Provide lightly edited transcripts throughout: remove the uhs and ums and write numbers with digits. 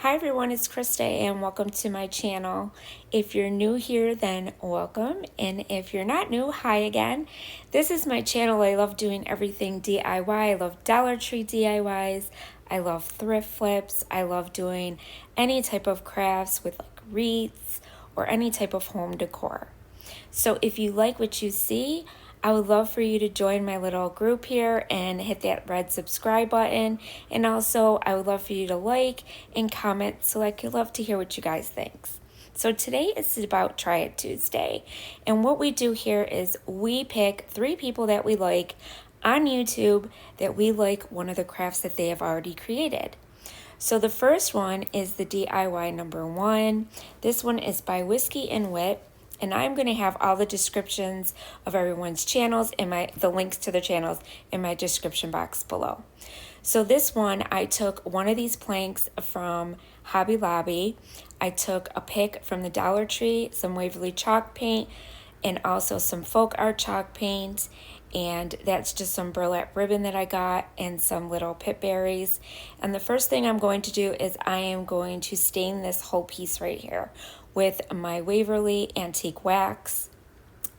Hi everyone, it's Krista and welcome to my channel. If you're new here, then welcome. And if you're not new, hi again. This is my channel. I love doing everything DIY. I love Dollar Tree DIYs. I love thrift flips. I love doing any type of crafts with like wreaths or any type of home decor. So if you like what you see, I would love for you to join my little group here and hit that red subscribe button. And also, I would love for you to like and comment, so I could love to hear what you guys think. So today is about Try It Tuesday. And what we do here is we pick 3 people that we like on YouTube that we like one of the crafts that they have already created. So the first one is the DIY number 1. This one is by Whiskey and Wit. And I'm going to have all the descriptions of everyone's channels and the links to their channels in my description box below. So this one, I took one of these planks from Hobby Lobby. I took a pick from the Dollar Tree, some Waverly chalk paint, and also some folk art chalk paint. And that's just some burlap ribbon that I got and some little pip berries. And the first thing I'm going to do is I am going to stain this whole piece right here with my Waverly antique wax.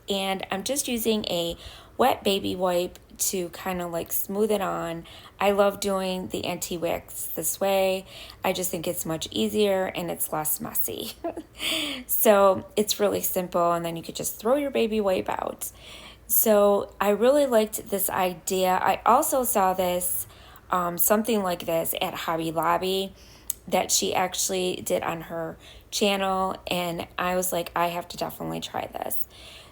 And I'm just using a wet baby wipe to kind of like smooth it on. I love doing the antique wax this way. I just think it's much easier and it's less messy. So it's really simple, and then you could just throw your baby wipe out. So I really liked this idea. I also saw this, something like this at Hobby Lobby that she actually did on her channel, and I was like, I have to definitely try this.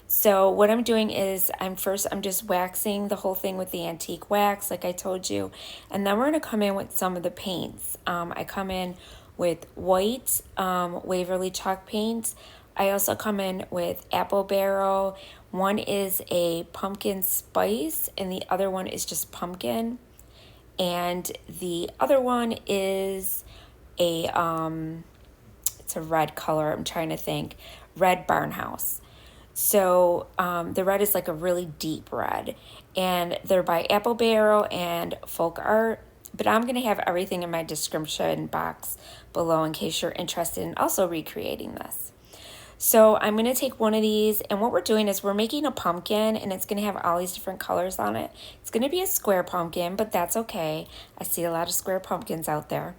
So what I'm doing is I'm just waxing the whole thing with the antique wax like I told you, and then we're going to come in with some of the paints. I come in with white Waverly chalk paint. I also come in with apple barrel. One is a pumpkin spice and the other one is just pumpkin. And the other one is a it's a red color. I'm trying to think. Red Farmhouse. So the red is like a really deep red, and they're by Apple Barrel and Folk Art. But I'm going to have everything in my description box below in case you're interested in also recreating this. So I'm going to take one of these, and what we're doing is we're making a pumpkin, and it's going to have all these different colors on it. It's going to be a square pumpkin, but that's okay. I see a lot of square pumpkins out there.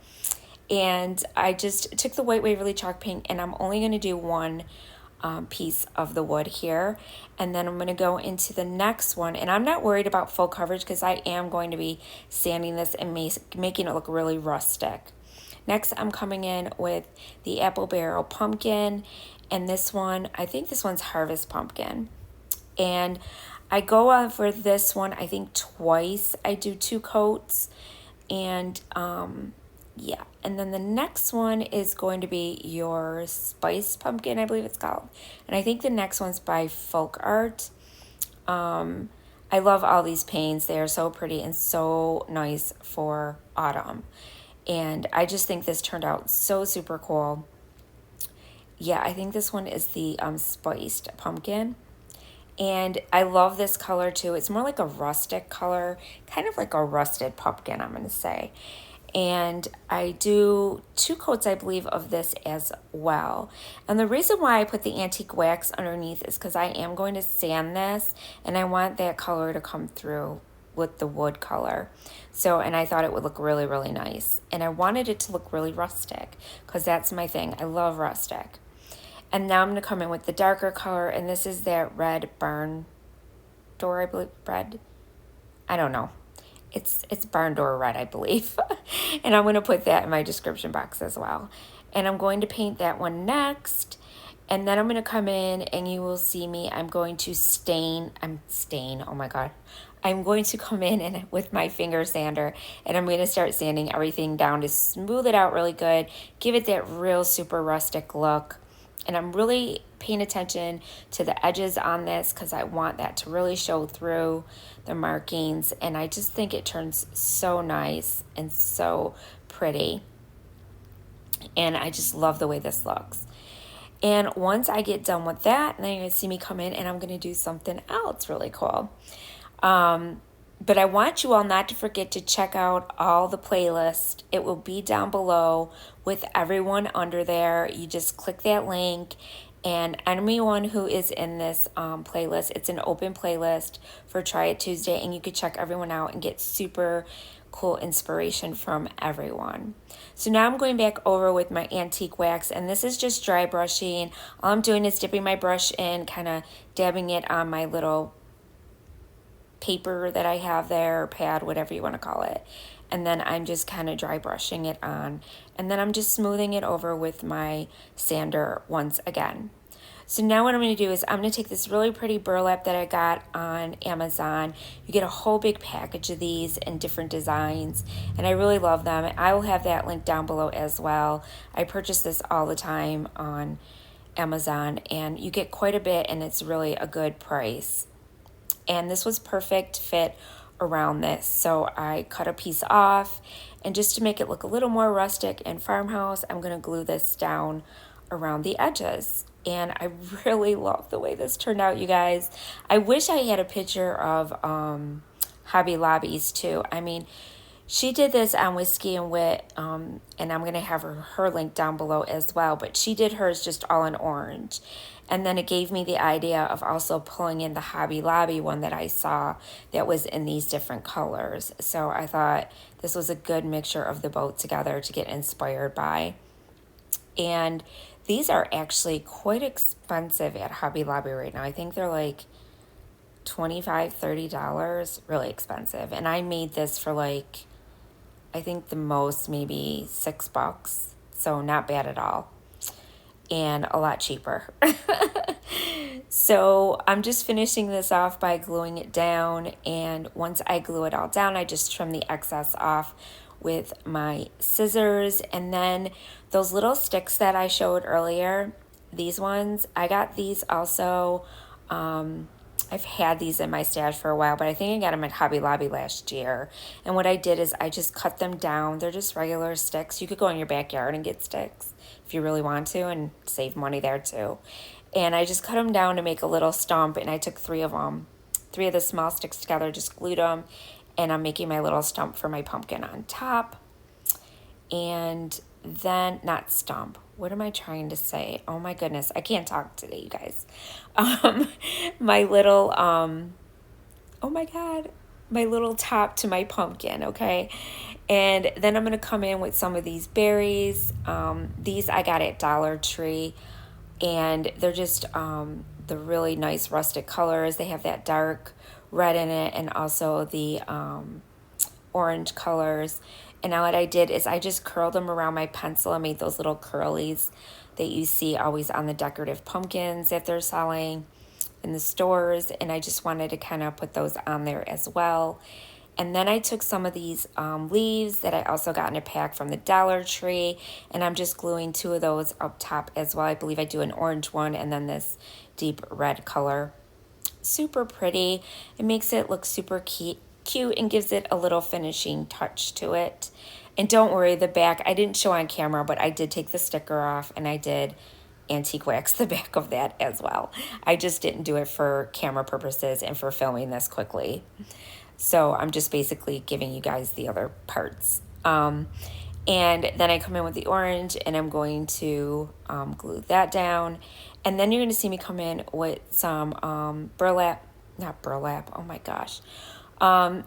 And I just took the white Waverly chalk paint, and I'm only going to do one piece of the wood here. And then I'm going to go into the next one, and I'm not worried about full coverage because I am going to be sanding this and making it look really rustic. Next, I'm coming in with the apple barrel pumpkin, and this one, I think this one's harvest pumpkin. And I go on for this one, I think twice. I do 2 coats, and yeah. And then the next one is going to be your spice pumpkin, I believe it's called. And I think the next one's by Folk Art. I love all these paints. They are so pretty and so nice for autumn. And I just think this turned out so super cool. Yeah, I think this one is the spiced pumpkin. And I love this color too. It's more like a rustic color, kind of like a rusted pumpkin, I'm going to say. And I do 2 coats, I believe, of this as well. And the reason why I put the antique wax underneath is because I am going to sand this, and I want that color to come through with the wood color. So, and I thought it would look really, really nice. And I wanted it to look really rustic because that's my thing. I love rustic. And now I'm going to come in with the darker color, and this is that red barn door, I believe, red. I don't know. It's barn door red, I believe. And I'm going to put that in my description box as well. And I'm going to paint that one next. And then I'm going to come in, and you will see me. I'm going to stain. Oh my God. I'm going to come in and with my finger sander, and I'm going to start sanding everything down to smooth it out really good. Give it that real super rustic look. And I'm really paying attention to the edges on this because I want that to really show through the markings. And I just think it turns so nice and so pretty. And I just love the way this looks. And once I get done with that, then you're going to see me come in and I'm going to do something else really cool. But I want you all not to forget to check out all the playlists. It will be down below with everyone under there. You just click that link, and anyone who is in this playlist, it's an open playlist for Try It Tuesday, and you could check everyone out and get super cool inspiration from everyone. So now I'm going back over with my antique wax, and this is just dry brushing. All I'm doing is dipping my brush in, kind of dabbing it on my little paper that I have there, pad, whatever you want to call it. And then I'm just kind of dry brushing it on. And then I'm just smoothing it over with my sander once again. So now what I'm going to do is I'm going to take this really pretty burlap that I got on Amazon. You get a whole big package of these in different designs, and I really love them. I will have that link down below as well. I purchase this all the time on Amazon, and you get quite a bit, and it's really a good price. And this was perfect fit around this, so I cut a piece off, and just to make it look a little more rustic and farmhouse, I'm going to glue this down around the edges. And I really love the way this turned out, you guys. I wish I had a picture of Hobby Lobby's too. I mean, she did this on Whiskey and Wit, and I'm going to have her link down below as well. But she did hers just all in orange. And then it gave me the idea of also pulling in the Hobby Lobby one that I saw that was in these different colors. So I thought this was a good mixture of the both together to get inspired by. And these are actually quite expensive at Hobby Lobby right now. I think they're like $25, $30, really expensive. And I made this for like, I think the most maybe $6. So not bad at all. And a lot cheaper. So I'm just finishing this off by gluing it down. And once I glue it all down, I just trim the excess off with my scissors. And then those little sticks that I showed earlier, these ones, I got these also. I've had these in my stash for a while, but I think I got them at Hobby Lobby last year. And what I did is I just cut them down. They're just regular sticks. You could go in your backyard and get sticks if you really want to, and save money there too. And I just cut them down to make a little stump, and I took three of the small sticks together, just glued them, and I'm making my little stump for my pumpkin on top. And then, not stump, what am I trying to say? Oh my goodness, I can't talk today, you guys. My little, oh my God, my little top to my pumpkin, okay? And then I'm going to come in with some of these berries. These I got at Dollar Tree, and they're just the really nice rustic colors. They have that dark red in it, and also the orange colors. And now what I did is I just curled them around my pencil and made those little curlies that you see always on the decorative pumpkins that they're selling in the stores. And I just wanted to kind of put those on there as well. And then I took some of these leaves that I also got in a pack from the Dollar Tree, and I'm just gluing two of those up top as well. I believe I do an orange one and then this deep red color. Super pretty. It makes it look super cute and gives it a little finishing touch to it. And don't worry, the back, I didn't show on camera, but I did take the sticker off, and I did antique wax the back of that as well. I just didn't do it for camera purposes and for filming this quickly. So I'm just basically giving you guys the other parts. And then I come in with the orange, and I'm going to glue that down. And then you're going to see me come in with some not burlap, oh my gosh. I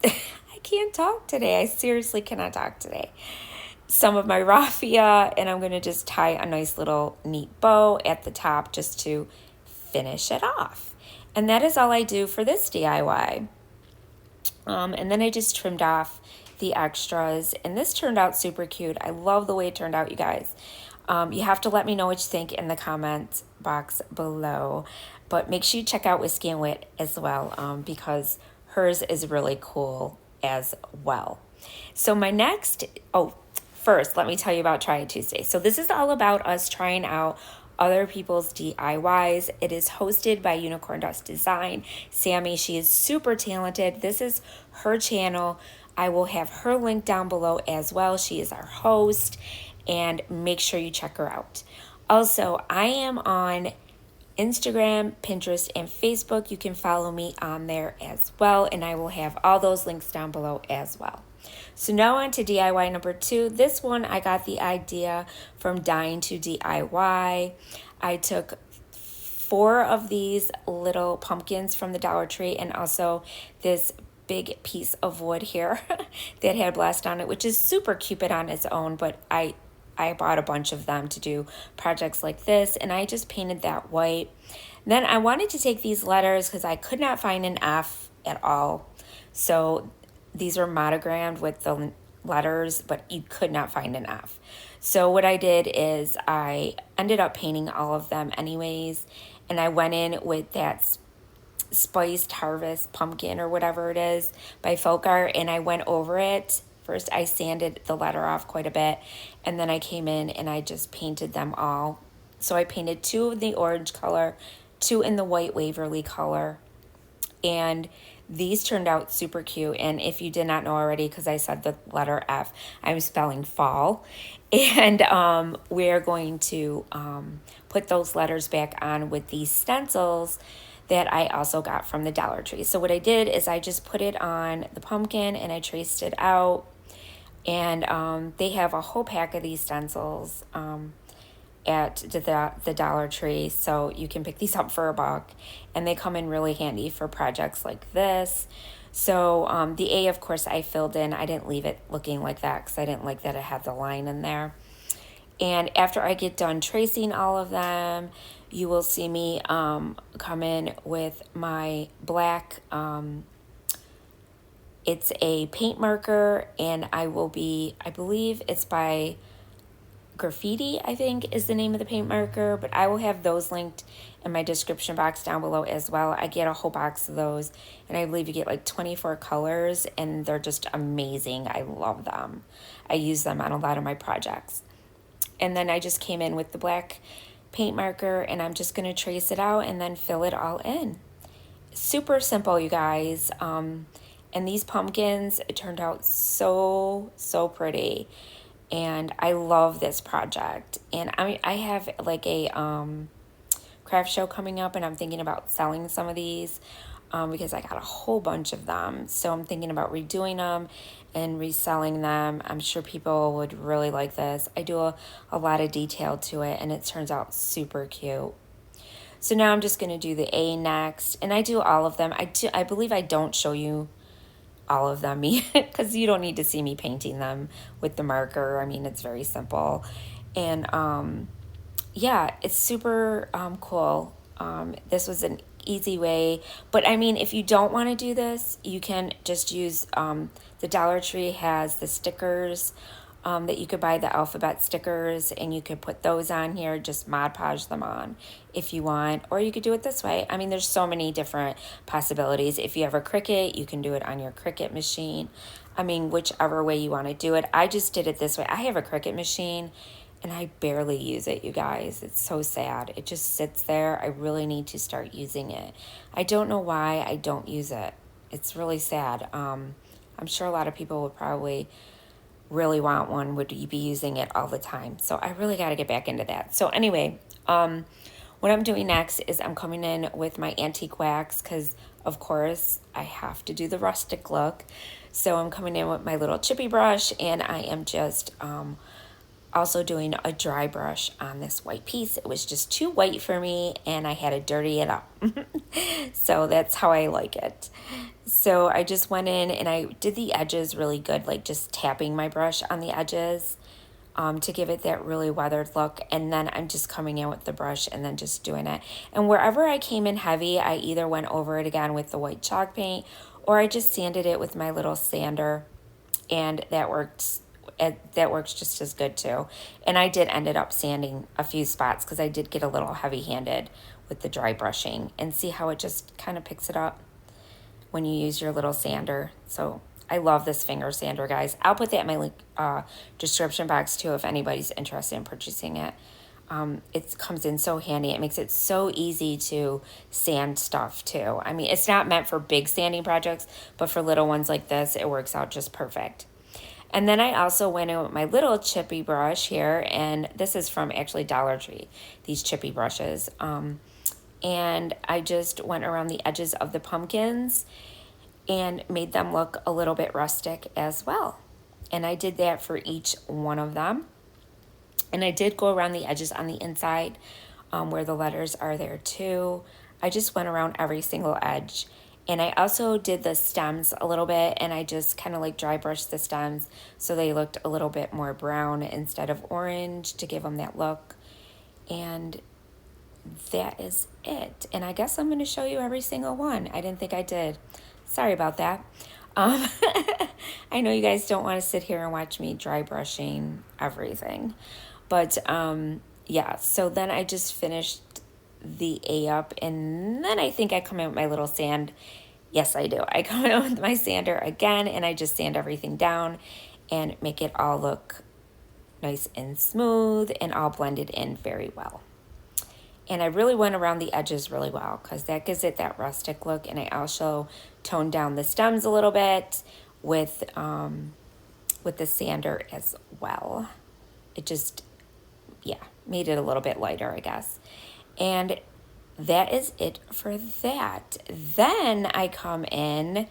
can't talk today. I seriously cannot talk today. Some of my raffia, and I'm going to just tie a nice little neat bow at the top just to finish it off. And that is all I do for this DIY. And then I just trimmed off the extras, and this turned out super cute. I love the way it turned out, you guys. You have to let me know what you think in the comment box below, but make sure you check out Whiskey and Wit as well, because hers is really cool as well. So my next, first, let me tell you about Try It Tuesday. So this is all about us trying out other people's DIYs. It is hosted by Unicorn Dust Design. Sammy, she is super talented. This is her channel. I will have her link down below as well. She is our host, and make sure you check her out. Also, I am on Instagram, Pinterest, and Facebook. You can follow me on there as well, and I will have all those links down below as well. So now on to DIY number 2. This one I got the idea from Dying to DIY. I took 4 of these little pumpkins from the Dollar Tree and also this big piece of wood here that had blast on it, which is super cupid on its own, but I bought a bunch of them to do projects like this, and I just painted that white. Then I wanted to take these letters because I could not find an F at all. So these are monogrammed with the letters, but you could not find an F. So what I did is I ended up painting all of them anyways, and I went in with that Spiced Harvest pumpkin or whatever it is by Folk Art, and I went over it. First, I sanded the letter off quite a bit, and then I came in and I just painted them all. So I painted 2 in the orange color, 2 in the white Waverly color, and these turned out super cute. And if you did not know already, because I said the letter F, I'm spelling fall. And we're going to put those letters back on with these stencils that I also got from the Dollar Tree. So what I did is I just put it on the pumpkin and I traced it out. And they have a whole pack of these stencils at the Dollar Tree, so you can pick these up for $1, and they come in really handy for projects like this. So the A, of course, I filled in. I didn't leave it looking like that because I didn't like that it had the line in there. And after I get done tracing all of them, you will see me come in with my black, it's a paint marker, and I believe it's by Graffiti, I think is the name of the paint marker, but I will have those linked in my description box down below as well. I get a whole box of those, and I believe you get like 24 colors, and they're just amazing. I love them. I use them on a lot of my projects. And then I just came in with the black paint marker, and I'm just going to trace it out and then fill it all in. Super simple, you guys. And these pumpkins, it turned out so pretty. And I love this project. And I have like a craft show coming up, and I'm thinking about selling some of these because I got a whole bunch of them. So I'm thinking about redoing them and reselling them. I'm sure people would really like this. I do a lot of detail to it, and it turns out super cute. So now I'm just going to do the A next, and I do all of them. I believe I don't show you all of them because you don't need to see me painting them with the marker. I mean, it's very simple. And yeah, it's super cool. This was an easy way, but I mean, if you don't want to do this, you can just use the Dollar Tree has the stickers that you could buy, the alphabet stickers, and you could put those on here, just Mod Podge them on if you want, or you could do it this way. I mean, there's so many different possibilities. If you have a Cricut, you can do it on your Cricut machine. I mean, whichever way you want to do it. I just did it this way. I have a Cricut machine, and I barely use it, you guys. It's so sad. It just sits there. I really need to start using it. I don't know why I don't use it. It's really sad. I'm sure a lot of people would probably really want one, would be using it all the time. So I really got to get back into that. So anyway, what I'm doing next is I'm coming in with my antique wax because, of course, I have to do the rustic look. So I'm coming in with my little chippy brush, and I am just also doing a dry brush on this white piece. It was just too white for me, and I had to dirty it up. So that's how I like it. So I just went in and I did the edges really good, like just tapping my brush on the edges to give it that really weathered look. And then I'm just coming in with the brush and then just doing it. And wherever I came in heavy, I either went over it again with the white chalk paint, or I just sanded it with my little sander, and that works just as good too. And I did ended up sanding a few spots because I did get a little heavy-handed with the dry brushing, and see how it just kind of picks it up when you use your little sander. So I love this finger sander, guys. I'll put that in my link description box too if anybody's interested in purchasing it. It comes in so handy. It makes it so easy to sand stuff too. I mean, it's not meant for big sanding projects, but for little ones like this, it works out just perfect. And then I also went in with my little chippy brush here, and this is from actually Dollar Tree, these chippy brushes. and I just went around the edges of the pumpkins and made them look a little bit rustic as well. And I did that for each one of them. And I did go around the edges on the inside where the letters are there too. I just went around every single edge. And I also did the stems a little bit, and I just kind of like dry brushed the stems so they looked a little bit more brown instead of orange to give them that look. And that is it. And I guess I'm going to show you every single one. I didn't think I did. Sorry about that. I know you guys don't want to sit here and watch me dry brushing everything. But yeah, so then I just finished the A up, and then I think I come in with my little sand. Yes, I do. I come in with my sander again, and I just sand everything down and make it all look nice and smooth and all blended in very well. And I really went around the edges really well because that gives it that rustic look. And I also toned down the stems a little bit with the sander as well. It just, yeah, made it a little bit lighter, I guess. And that is it for that. Then I come in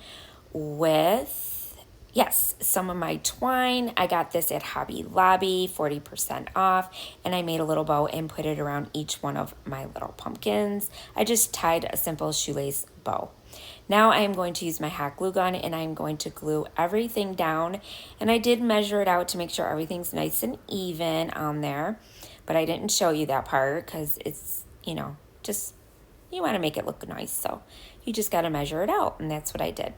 with, yes, some of my twine. I got this at Hobby Lobby, 40% off, and I made a little bow and put it around each one of my little pumpkins. I just tied a simple shoelace bow. Now I am going to use my hot glue gun, and I'm going to glue everything down. And I did measure it out to make sure everything's nice and even on there, but I didn't show you that part because it's, you know, just, you want to make it look nice, so you just got to measure it out, and that's what I did.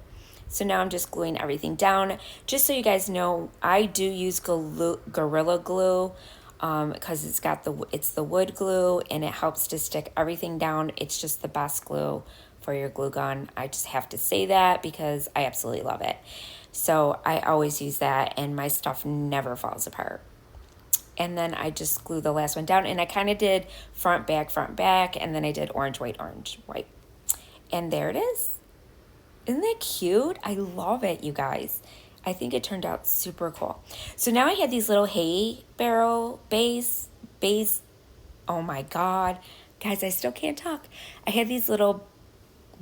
So now I'm just gluing everything down. Just so you guys know, I do use Gorilla Glue because it's the wood glue, and it helps to stick everything down. It's just the best glue for your glue gun. I just have to say that because I absolutely love it. So I always use that, and my stuff never falls apart. And then I just glue the last one down, and I kind of did front, back, and then I did orange, white, white. And there it is. Isn't that cute? I love it, you guys. I think it turned out super cool. So now I had these little hay barrel bays. Oh my God. Guys, I still can't talk. I had these little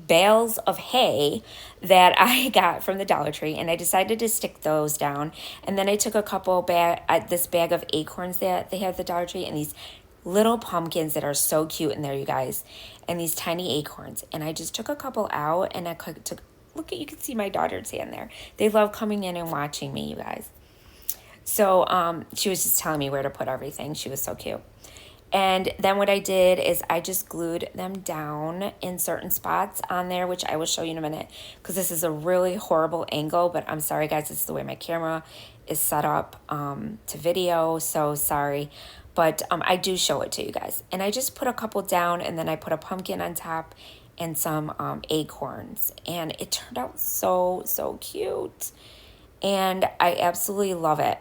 bales of hay that I got from the Dollar Tree, and I decided to stick those down. And then I took a couple this bag of acorns that they have at the Dollar Tree, and these little pumpkins that are so cute in there, you guys, and these tiny acorns. And I just took a couple out, and I took, look at, you can see my daughter's hand there. They love coming in and watching me, you guys. So she was just telling me where to put everything. She was so cute. And then what I did is I just glued them down in certain spots on there, which I will show you in a minute because this is a really horrible angle, but I'm sorry guys, this is the way my camera is set up to video, so sorry. But I do show it to you guys. And I just put a couple down, and then I put a pumpkin on top and some acorns. And it turned out so, so cute. And I absolutely love it.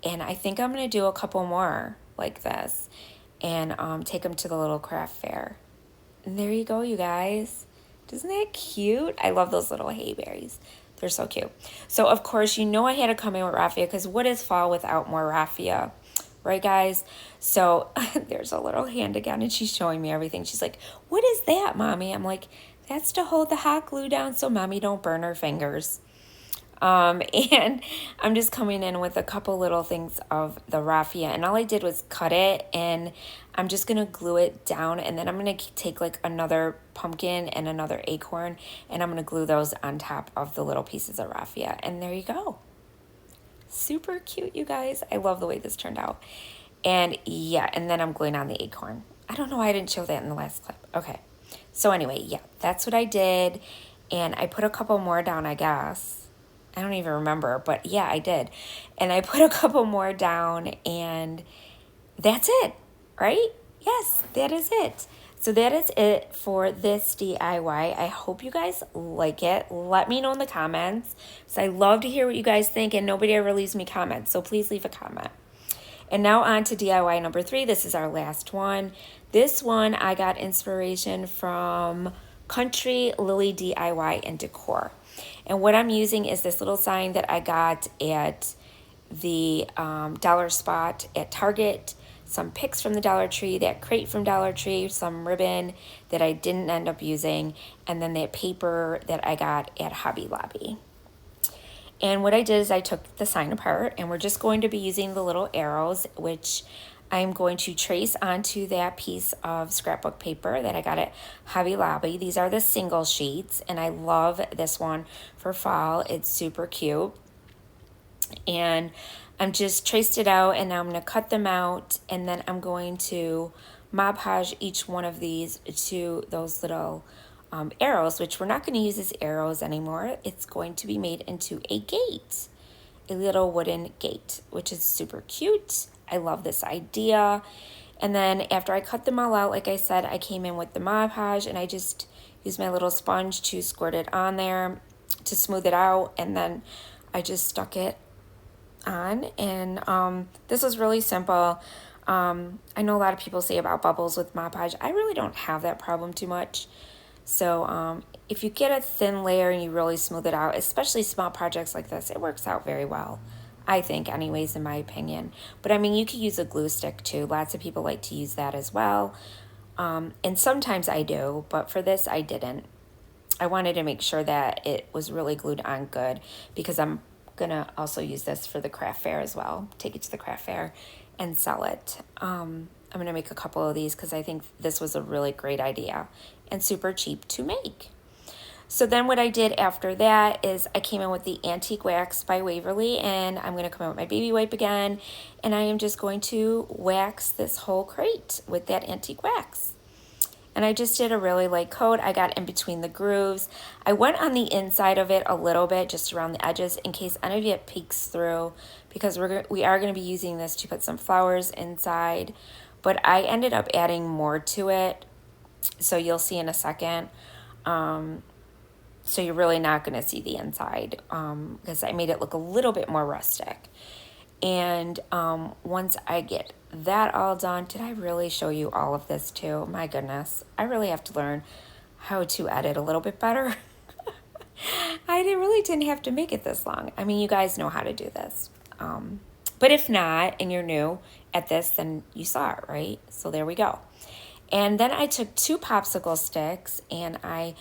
And I think I'm going to do a couple more like this and take them to the little craft fair. And there you go, you guys. Isn't that cute? I love those little hay berries. They're so cute. So, of course, you know I had to come in with raffia because what is fall without more raffia? Right, guys? So, there's a little hand again, and she's showing me everything. She's like, what is that, Mommy? I'm like, that's to hold the hot glue down so Mommy don't burn her fingers. And I'm just coming in with a couple little things of the raffia, and all I did was cut it, and I'm just going to glue it down, and then I'm going to take like another pumpkin and another acorn, and I'm going to glue those on top of the little pieces of raffia, and there you go. Super cute, you guys. I love the way this turned out. And yeah, and then I'm gluing on the acorn. I don't know why I didn't show that in the last clip. Okay. So anyway, yeah, that's what I did, and I put a couple more down, I guess. I don't even remember, but yeah, I did. And I put a couple more down, and that's it, right? Yes, that is it. So that is it for this DIY. I hope you guys like it. Let me know in the comments, because I love to hear what you guys think, and nobody ever leaves me comments, so please leave a comment. And now on to DIY number 3. This is our last one. This one I got inspiration from Country Lily DIY and Decor. And what I'm using is this little sign that I got at the dollar spot at Target. some picks from the Dollar Tree, that crate from Dollar Tree, some ribbon that I didn't end up using, and then that paper that I got at Hobby Lobby. And what I did is I took the sign apart, and we're just going to be using the little arrows, which I'm going to trace onto that piece of scrapbook paper that I got at Hobby Lobby. These are the single sheets, and I love this one for fall. It's super cute. And I'm just traced it out, and now I'm going to cut them out, and then I'm going to Mod Podge each one of these to those little arrows, which we're not going to use as arrows anymore. It's going to be made into a gate, a little wooden gate, which is super cute. I love this idea. And then after I cut them all out, like I said, I came in with the Mod Podge, and I just used my little sponge to squirt it on there to smooth it out, and then I just stuck it on. And this was really simple. I know a lot of people say about bubbles with Mod Podge. I really don't have that problem too much. So if you get a thin layer and you really smooth it out, especially small projects like this, it works out very well. I think anyways, in my opinion. But I mean, you could use a glue stick too. Lots of people like to use that as well. And sometimes I do, but for this I didn't. I wanted to make sure that it was really glued on good, because I'm gonna also use this for the craft fair as well. Take it to the craft fair and sell it. I'm gonna make a couple of these because I think this was a really great idea and super cheap to make. So then what I did after that is I came in with the Antique Wax by Waverly, and I'm gonna come in with my baby wipe again, and I am just going to wax this whole crate with that antique wax. And I just did a really light coat. I got in between the grooves. I went on the inside of it a little bit, just around the edges, in case any of it peeks through, because we are going to be using this to put some flowers inside. But I ended up adding more to it, so you'll see in a second. So you're really not going to see the inside, because I made it look a little bit more rustic. And once I get that all done, did I really show you all of this too? My goodness, I really have to learn how to edit a little bit better. Really didn't have to make it this long. I mean, you guys know how to do this. But if not, and you're new at this, then you saw it, right? So there we go. And then I took 2 popsicle sticks, and I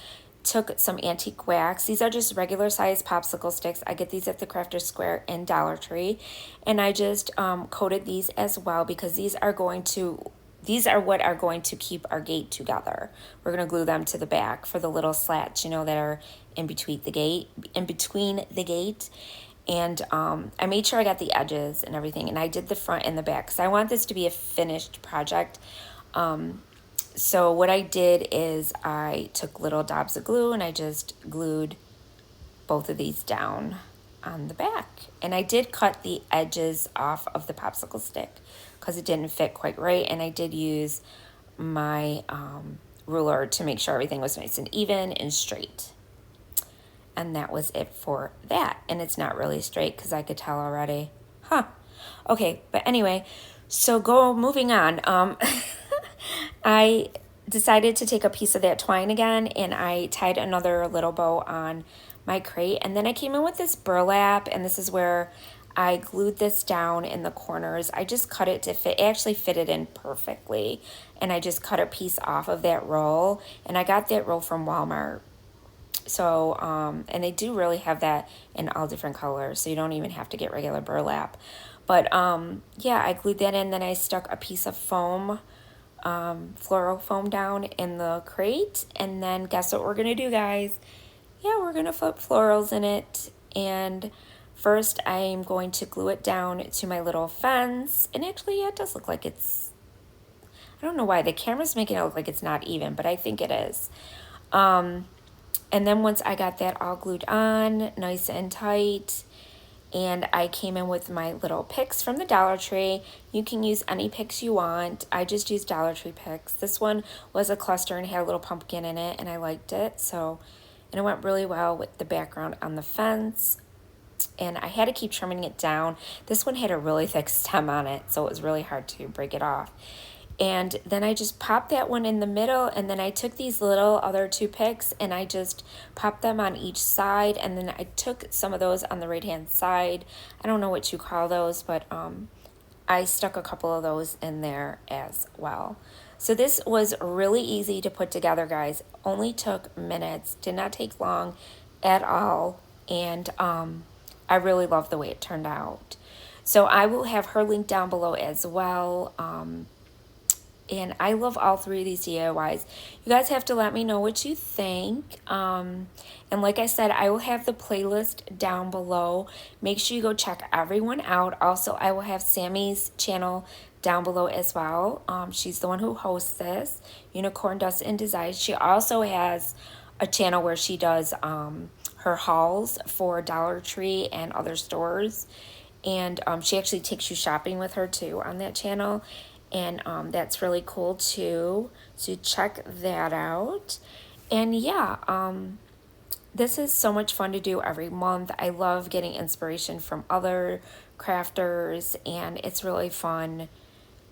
took some antique wax. These are just regular size popsicle sticks. I get these at the Crafter's Square and Dollar Tree. And I just coated these as well, because these are what are going to keep our gate together. We're going to glue them to the back for the little slats, you know, that are in between the gate. And I made sure I got the edges and everything, and I did the front and the back, because I want this to be a finished project. So what I did is I took little dabs of glue, and I just glued both of these down on the back. And I did cut the edges off of the popsicle stick because it didn't fit quite right, and I did use my ruler to make sure everything was nice and even and straight. And that was it for that. And it's not really straight because I could tell already. Okay, but anyway, so moving on. I decided to take a piece of that twine again, and I tied another little bow on my crate. And then I came in with this burlap, and this is where I glued this down in the corners. I just cut it to fit. It actually fitted in perfectly. And I just cut a piece off of that roll. And I got that roll from Walmart. So, and they do really have that in all different colors, so you don't even have to get regular burlap. But yeah, I glued that in. Then I stuck a piece of foam, floral foam, down in the crate. And then guess what we're gonna do, guys? Yeah, we're gonna put florals in it. And first I'm going to glue it down to my little fence. And actually, yeah, it does look like it's, I don't know why the camera's making it look like it's not even, but I think it is. And then once I got that all glued on, nice and tight, and I came in with my little picks from the Dollar Tree. You can use any picks you want. I just used Dollar Tree picks. This one was a cluster and had a little pumpkin in it, and I liked it. So, and it went really well with the background on the fence. And I had to keep trimming it down. This one had a really thick stem on it, so it was really hard to break it off. And then I just popped that one in the middle, and then I took these little other 2 picks and I just popped them on each side, and then I took some of those on the right hand side. I don't know what you call those, but I stuck a couple of those in there as well. So this was really easy to put together, guys. Only took minutes, did not take long at all. And I really love the way it turned out. So I will have her link down below as well. And I love all three of these DIYs. You guys have to let me know what you think. And like I said, I will have the playlist down below. Make sure you go check everyone out. Also, I will have Sammy's channel down below as well. She's the one who hosts this, Unicorn Dust and Design. She also has a channel where she does her hauls for Dollar Tree and other stores. And she actually takes you shopping with her too on that channel. And that's really cool too. So check that out. And yeah, this is so much fun to do every month. I love getting inspiration from other crafters, and it's really fun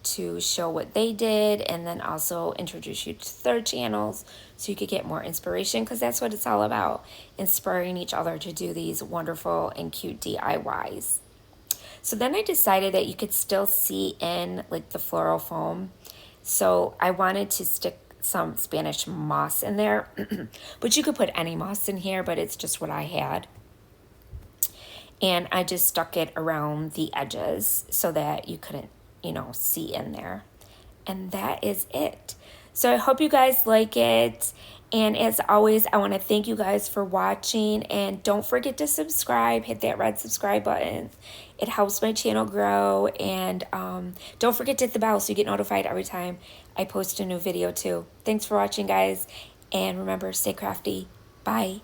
to show what they did and then also introduce you to their channels so you could get more inspiration, because that's what it's all about, inspiring each other to do these wonderful and cute DIYs. So then I decided that you could still see in like the floral foam. So I wanted to stick some Spanish moss in there, but you could put any moss in here, but it's just what I had. And I just stuck it around the edges so that you couldn't, see in there. And that is it. So I hope you guys like it. And as always, I want to thank you guys for watching. And don't forget to subscribe. Hit that red subscribe button. It helps my channel grow. And don't forget to hit the bell so you get notified every time I post a new video too. Thanks for watching, guys. And remember, stay crafty. Bye.